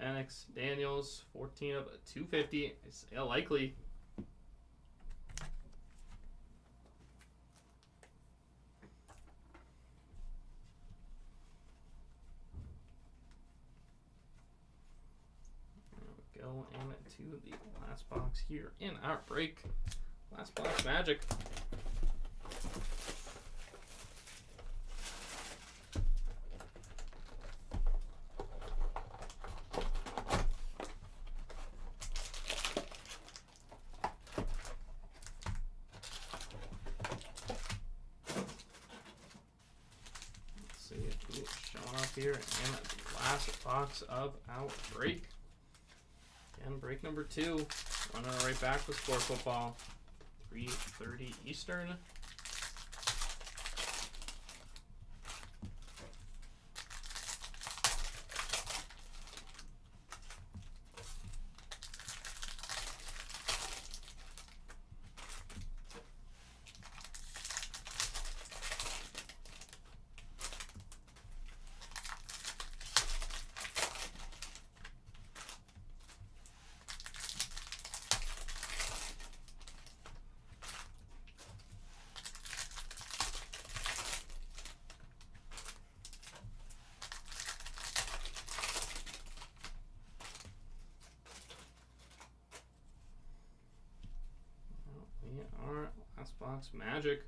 [SPEAKER 1] Penix Daniels, 14 of 250. Isaiah Likely. Go into the last box here in our break. Last box Magic. Let's see who's showing up here in the last box of our break. And break number 2, running right back with Score Football, 3:30 Eastern. We are last box Magic.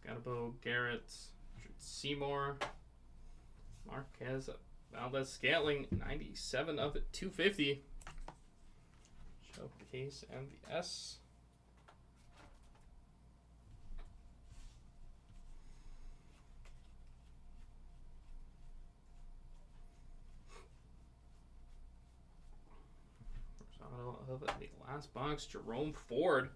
[SPEAKER 1] Scotabo, Garrett, Richard Seymour, Marquez Valdez-Scantling, 97 of 250. Showcase MVS. Of the last box, Jerome Ford.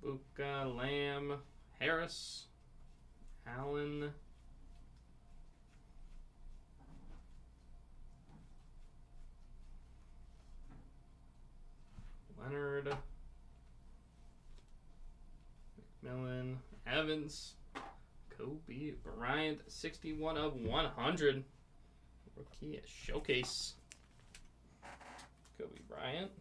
[SPEAKER 1] Buka, Lamb, Harris, Allen, Leonard, McMillan, Evans, Kobe Bryant, 61 of 100. Rookie showcase. Kobe Bryant.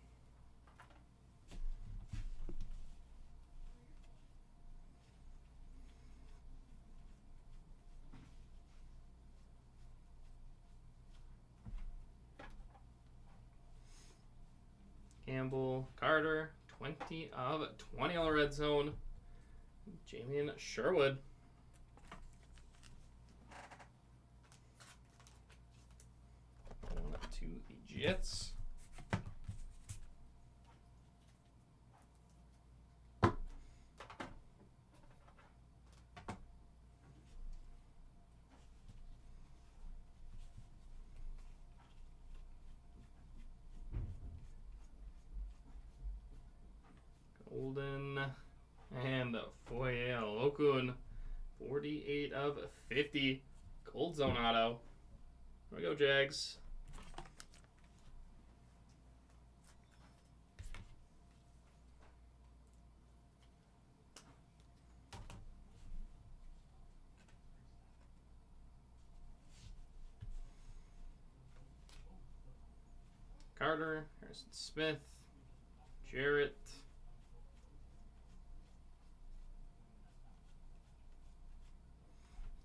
[SPEAKER 1] Campbell, Carter, 20 of 20 on the red zone. Jamian Sherwood. On to the Jets. Golden and Foye Lokun, 48 of 50. Cold Zone auto. Here we go, Jags. Carter, Harrison Smith, Jarrett,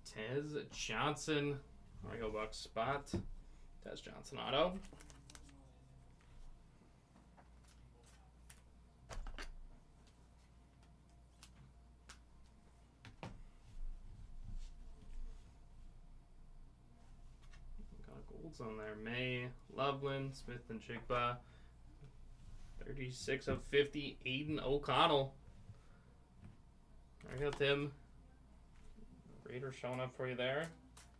[SPEAKER 1] Tez Johnson. There we go, Bucks spot. Tez Johnson auto. Got golds on there. May, Loveland, Smith and Chigba. 36 of 50. Aiden O'Connell. There we go, Tim. Raider showing up for you there.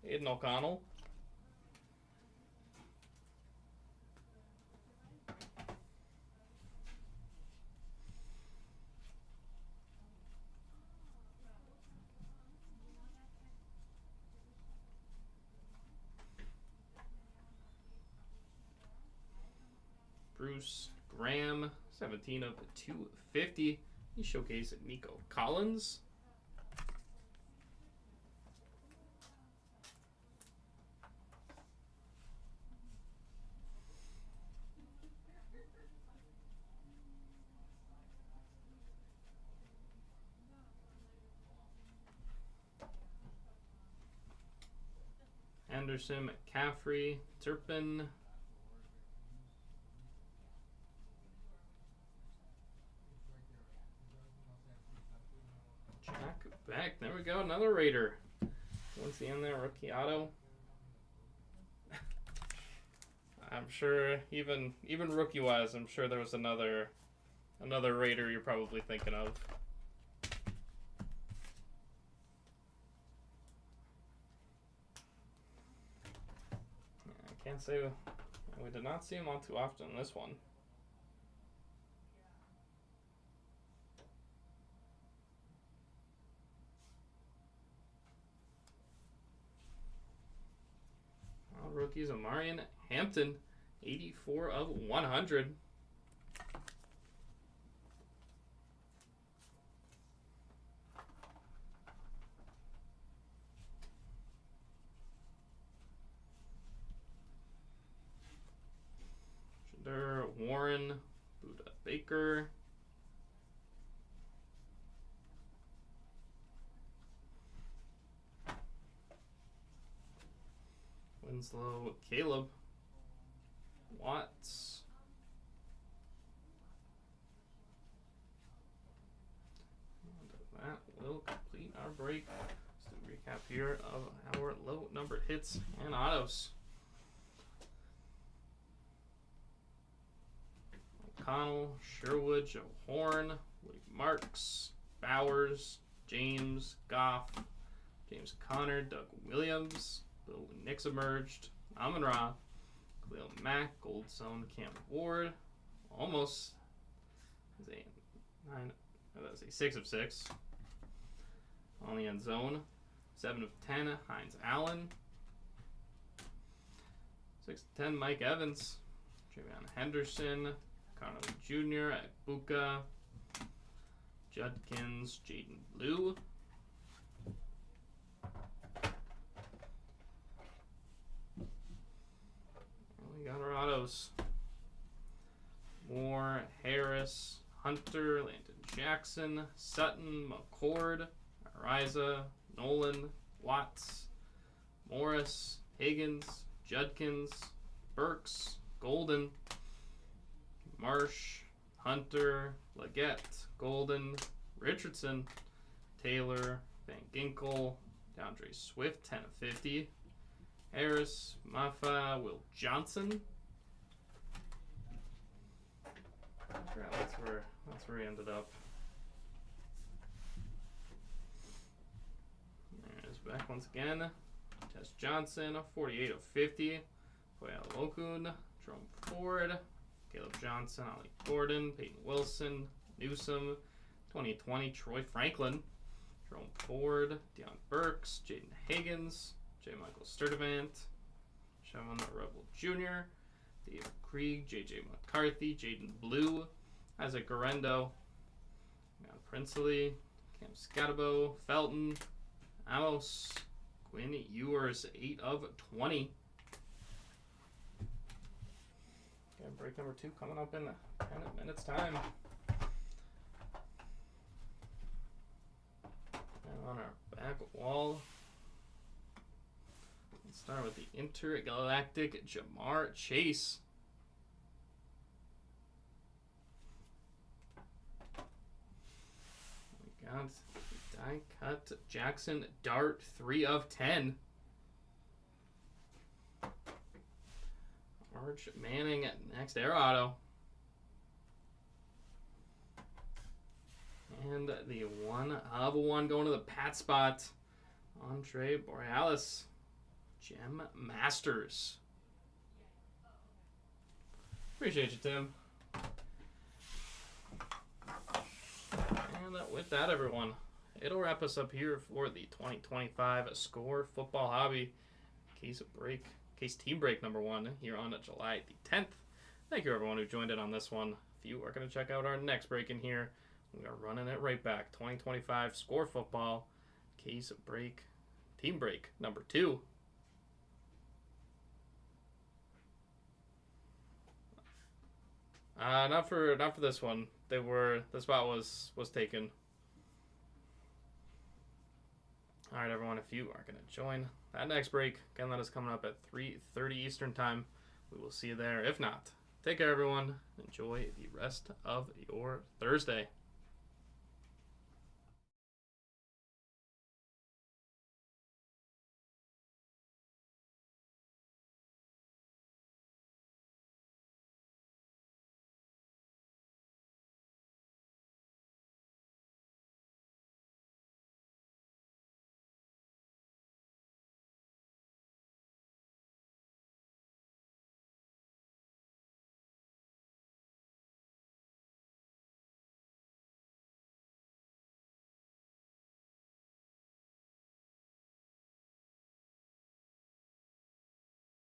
[SPEAKER 1] Aiden O'Connell. Bruce Graham, 17 of 250. He showcased Nico Collins. Anderson, McCaffrey, Turpin. Jack Beck. There we go. Another Raider. Once the end there, rookie auto. I'm sure even rookie wise, I'm sure there was another Raider you're probably thinking of. I can't say we did not see him all too often in this one. All rookies, Amarian Hampton, 84 of 100. Warren, Buda Baker. Winslow, Caleb. Watts. And that will complete our break. Let's do a recap here of our low numbered hits and autos. O'Connell, Sherwood, Joe Horn, Woody Marks, Bowers, James, Goff, James Conner, Doug Williams, Bill Nix emerged, Amon-Ra, Khalil Mack, Gold Zone, Cam Ward, almost that's a 6 of 6 on the end zone, 7 of 10, Hines Allen, 6 of 10, Mike Evans, Travion Henderson, Connolly Jr., Ibuka, Judkins, Jaden Blue. We got our autos. Moore, Harris, Hunter, Landon Jackson, Sutton, McCord, Ariza, Nolan, Watts, Morris, Higgins, Judkins, Burks, Golden, Marsh, Hunter, Leggett, Golden, Richardson, Taylor, Van Ginkel, DeAndre Swift, 10 of 50, Harris, Maffa, Will Johnson. That's where he ended up. There's back once again. Tess Johnson, 48 of 50. Koya Lokun, Jerome Ford, Caleb Johnson, Ollie Gordon, Peyton Wilson, Newsom, 2020, Troy Franklin, Jerome Ford, Deion Burks, Jaden Higgins, J. Michael Sturdivant, Shavon Rebel Jr., Dave Krieg, J.J. McCarthy, Jaden Blue, Isaac Garendo, John Princely, Cam Scatabo, Felton, Amos, Quinn Ewers, 8 of 20. Okay, break number 2 coming up in 10 minutes time. And on our back wall, let's start with the Intergalactic Jamar Chase. We got die cut Jackson Dart, 3 of 10. Arch Manning at next air auto. And the 1 of 1 going to the Pat spot Andre Borealis, Gem Masters. Appreciate you, Tim. And with that, everyone, it'll wrap us up here for the 2025 Score Football Hobby Case Team Break number 1 here on July the 10th. Thank you, everyone who joined in on this one. If you are going to check out our next break in here, we are running it right back. 2025 Score Football Team Break number 2. Not for this one. The spot was taken. All right, everyone. If you are going to join that next break, again, that is coming up at 3:30 Eastern time. We will see you there. If not, take care, everyone. Enjoy the rest of your Thursday.